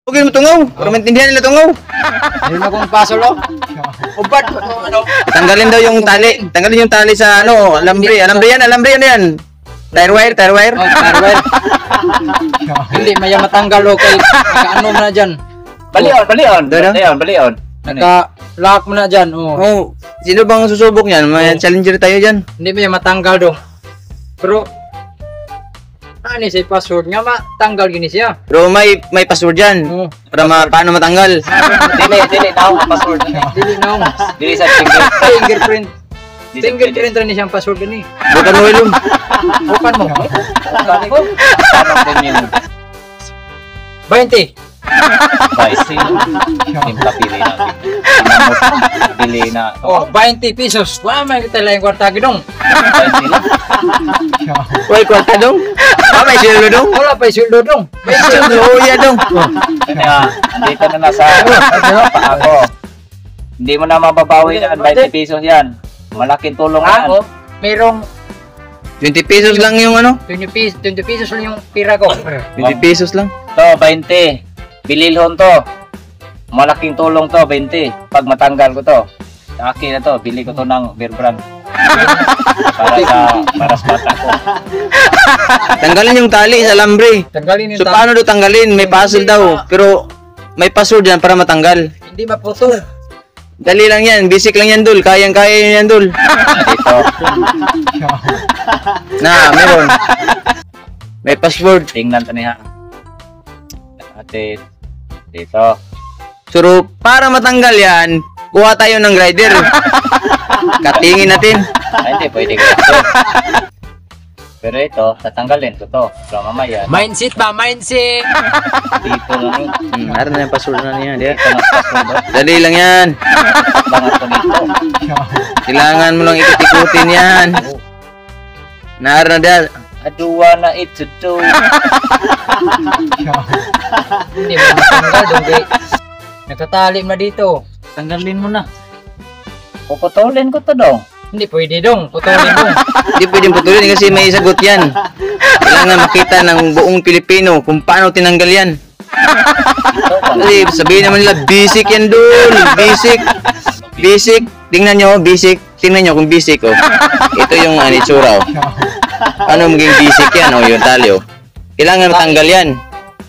Okay mo tungaw. Para maintindihan nila tungaw. Meron akong pasol, oh. Ubat, ano? Tanggalin daw yung tali. Tanggalin yung tali sa ano, alambre. Alambre yan. Tire wire. Oh, tarwel. Hindi, maya matanggal, okay. Naka-ano mo na dyan. Balion. Naka-lock mo na dyan, oh. Oh, sino bang susubok niyan? May challenger tayo diyan. Hindi maya matanggal, do. Pero, ano siya, password nga, matanggal gini siya. Pero may password diyan. Oh. Para paano matanggal? Dili na ang password. Dili na ako. Dili sa fingerprint. Fingerprint rin siyang password gani. Bukan mo ilong. Bukan mo. Tanong din yung 20. price. Simpla pili na. Oh, 20 pesos. Wala may kita lang yung kwarta gidong. 20 lang. Wala kwarta dong. May sweldo dong. Wala pa isuldo dong. Oh, yeah dong. Kaya, andito na nasa pa ako. Hindi mo na mababawi yan, 20 pesos yan. Malaking tulong yan. Merong 20 pesos lang yung ano? 20 pesos lang yung pira ko. 20 pesos lang. To, 20. Bililhon to. Malaking tulong to, 20. Pag matanggal ko to. Sa akin na to, bili ko to ng beer brand. Para sa bata ko. Tanggalin yung tali sa alambre. Tanggalin yung So paano daw tanggalin? May puzzle daw. Pero may password yan para matanggal. Hindi maputol. Dali lang yan. Basic lang yan, Dul. Kayang-kaya yan, Dul. Dito. Meron. May password. Tingnan to niya. Ate, dito. So, para matanggal yan, kuha tayo ng grinder. Katingin natin. Ay, hindi, pwede ko. Pero ito, tatanggalin ko to. So, mamaya. Mindset ba? Mindset! Dito lang. Meron na yung password na niya. Dito lang password. Dali lang yan. Bangat ko dito. Kailangan mo lang ikot-ikutin yan. Naroon na dyan. I do wanna eat to do. Hindi mo matanggal dong, kay. Nagtatali na dito. Tanggalin mo na. Puputulin ko to dong. Hindi pwede dong. Putulin dong. Hindi pwedeng putulin kasi may sagot yan. Kailangan makita ng buong Pilipino kung paano tinanggal yan. Kasi sabihin naman nila, basic yan, Dul. Basic. Tingnan nyo, basic. Tingnan nyo kung basic, oh. Ito yung itsura, oh. Ano maging basic yan, oh, yung tali, oh. Kailangan matanggal yan.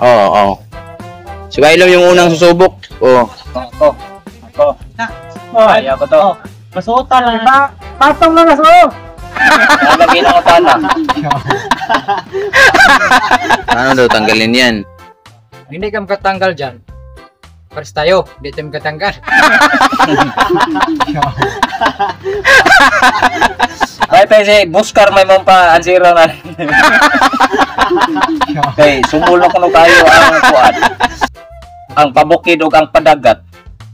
Oo. Si Wailom yung unang susubok. Oh. Ako. Ayaw ko to. Masuotan lang ba? Patong na nasuo. Lalagyan ako tana. Paano daw tanggalin yan? Hindi ka makatanggal dyan. Pares tayo. Hindi tayo makatanggal. Ay, pwede, buskar may mong pa ansira na. Okay, sumulong ko na tayo ang kuwan. Ang pabukid o ang padagat.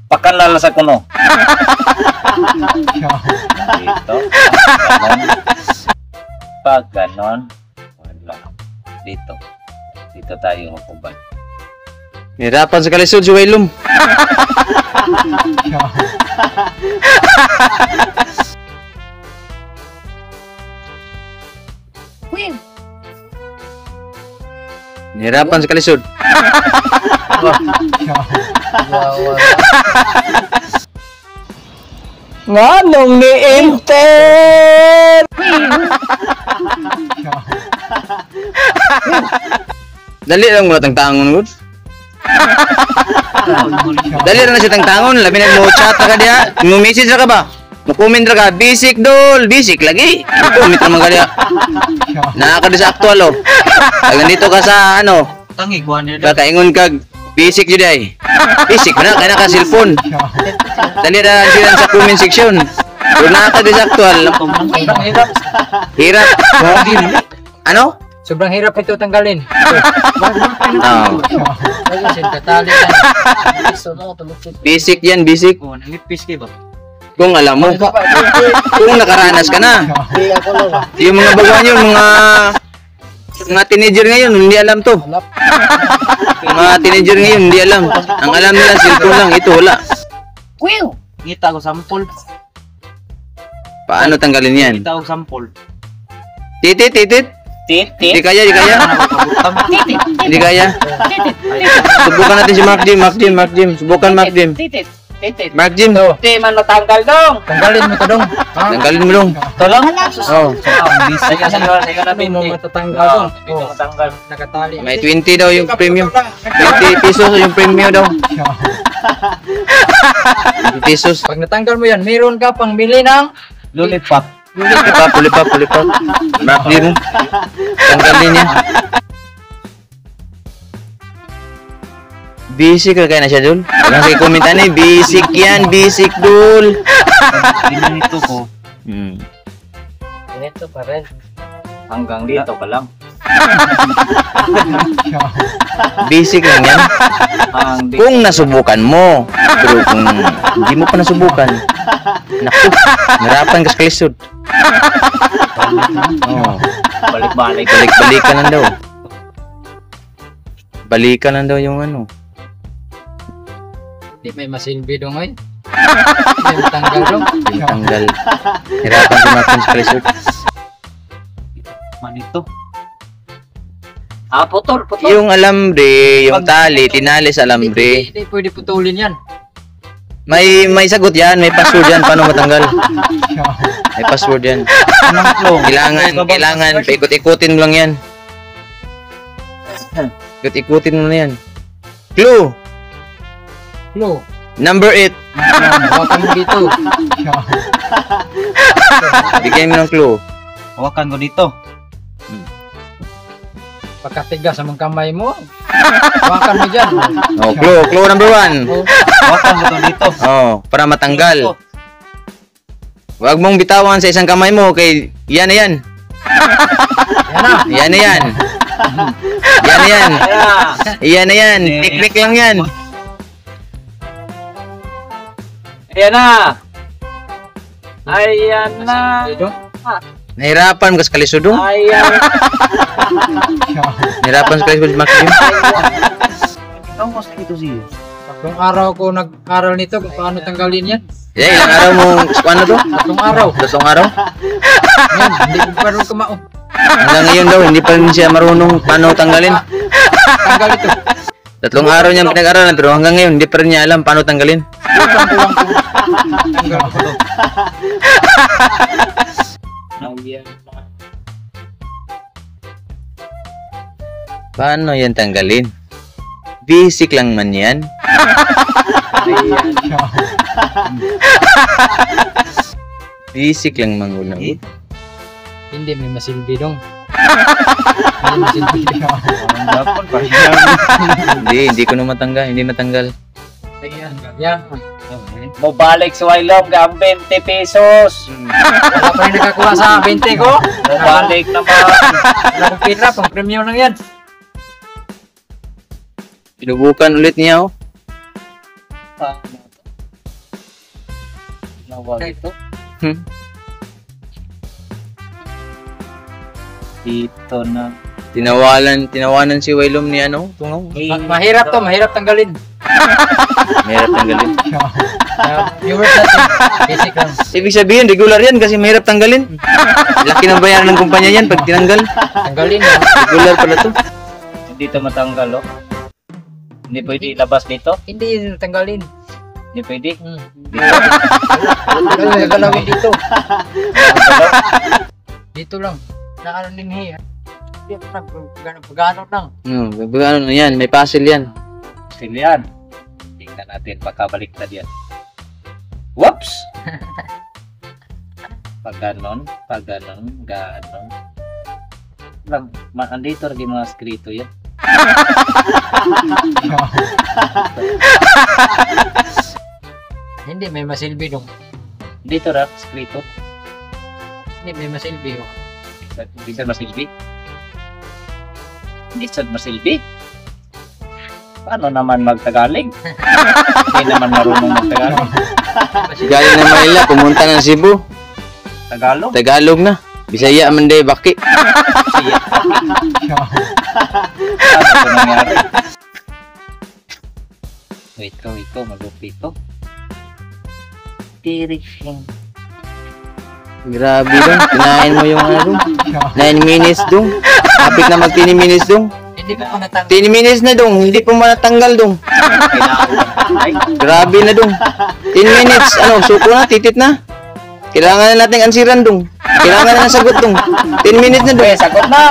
Pakanal sa kuno. Dito. Ganon. Pag ganon. Wala. Dito. Dito tayo makuban. Hirapan sa kalisod si Wailom. Hirapan sa kalisod. Nganong ni Inter? Dali lang mo tangtangon gud. Dali lang na siya tangtangon, labi na mo chat ka dia, mo message ka ba? Mo comment ra ka, basic Dol, basic lagi. Comment ra man ka dia. Naa ka di sa actual, oh. Pag nandito ka sa ano, Tangi kuan niya. kakaingon kag basic jud ay. Basic na kaya ka cellphone. Dali ra sila sa comment section. Kung naa ka di sa actual, hirap. Ano? Sobrang hirap ito tanggalin. Katali yan. Basic yan, basic. Nalipis kayo ba? Kung alam mo. Kung nakaranas ka na. Yung mga baguhan yun, mga teenager ngayon, hindi alam to. Mga teenager ngayon, hindi alam. Ang alam nila, cellphone lang. Ito, wala. Ngita ko sample. Paano tanggalin yan? Ngita ko sample. Titit. Di kaya. Titit. Hindi kaya. Subukan natin si Mark Jim. Subukan Mark Jim. Titit. Mark Jim. Di man matanggal dong. Tanggalin mo to dong. Tanggalin mo dong. Tolong. Oh. Sa'yo na Hindi mo 20. matatanggal Oh, dong. dito matanggal. Nakatali. May 20 daw yung premium. 20 pesos yung premium daw. 20 pesos. Pag natanggal mo yan, meron ka pang bili ng Lollipop. Pulipap. Mark Jim. Tanggalin niya. Basic ka kaya na siya, Dul. Walang kayo komentan eh. Basic yan. Basic, Dul. Ginanito ko. Ito pa rin. Hanggang dito pa lang. Basic lang yan. Kung nasubukan mo. Pero kung hindi mo pa nasubukan, naku, narapan ka sa kalisod. Oh, Balik-balik. balikan lang daw. Balikan lang daw yung ano. Hindi may masilbi dong ay. Hindi matanggal dong. Yung tanggal. Hirapan si Martin sa kalisod. Manito. Putol. Yung alambre, yung tali, tinali sa alambre. Hindi pwede putulin yan. May sagot yan, may password yan. Paano matanggal? May password yan. Kailangan, paikot-ikutin mo lang yan. Ikot-ikutin mo na yan. Clue! Lo, Number 8. hawakan mo dito. Bigyan mo ng clue. Hawakan ko dito. Pagkatigas sa mga kamay mo. Hawakan mo dyan. Oh, clue number 1. Oh, Hawakan ko to dito. Oh, para matanggal. Huwag mong bitawan sa isang kamay mo kay yan na yan. yan na. Yan na yan. Yan na yan. Yan na yan. Teknik lang yan. Ayan na. Ayan na. Dito. Nahirapan ka sa kalisod dong. Ayan. Nahirapan sa kalisod, Mark Jim. Ikaw ko sa ito siya. Tatlong araw ko nag-aral nito kung paano tanggalin yan. Yeah, ilang araw mo, ano to? Tatlong araw. 3 araw? Yan, hindi ko pa rin kumao. Hanggang ngayon daw, hindi pa rin siya marunong paano tanggalin. Tanggal ito. 3 araw niyang pinag-aralan, pero hanggang ngayon, hindi pa rin niya alam paano tanggalin. Kulang ko. Tanggal ko to. Paano yan tanggalin? Basic lang man yan. Basic lang mangulang. Hindi may masilbi dong. Hindi masilbi dong. Hindi ko na matanggal, hindi matanggal. Yan. Mo balik sa Wailom ang 20 pesos. Wala pa rin nakakuha sa 20 ko. Mo balik naman. Wala kong pira, pang premium lang yan. Pinubukan ulit niya, oh. Nawag ito. Hmm. Dito na. Tinawanan si Wailom ni ano, tungaw. Mahirap to, mahirap tanggalin. Mahirap tanggalin. Viewers natin, basic lang. Ibig sabihin, regular yan kasi mahirap tanggalin. Laki ng bayaran ng kumpanya yan pag tinanggal. Tanggalin yan. Regular pala to. Dito matanggal, oh. Hindi pwede ilabas dito. Hindi tanggalin. Hindi pwede. Dito nagalawin dito. Dito lang. Naano din hiya. Pagano lang. Ano na yan, may puzzle yan. Silian. Tingnan natin pagkabalik na diyan. Whoops! Pag ganon, ganon. Lang, andito lagi mga skrito yan. Hindi may masilbi dong. Dito ra, skrito. Hindi may masilbi. Hindi sad masilbi. Hindi sad masilbi. Paano naman magtagaling? Hindi naman marunong magtagalog. Galing na Manila, pumunta ng Cebu. Tagalog? Tagalog na. Bisaya man day baki. Siya. Ano ito nangyari? Wait ko, magupit to. Tirik. Grabe dong, kinain mo yung ano dong. 9 minutes dong. Kapit na mag 10 minutes dong. Hindi pa ako natanggal. 10 minutes na dong, hindi pa matanggal dong. Grabe na dong. 10 minutes, ano, suko na, titit na. Kailangan na nating ansiran dong. Kailangan na ng sagot dong. 10 minutes na dong. Sagot na.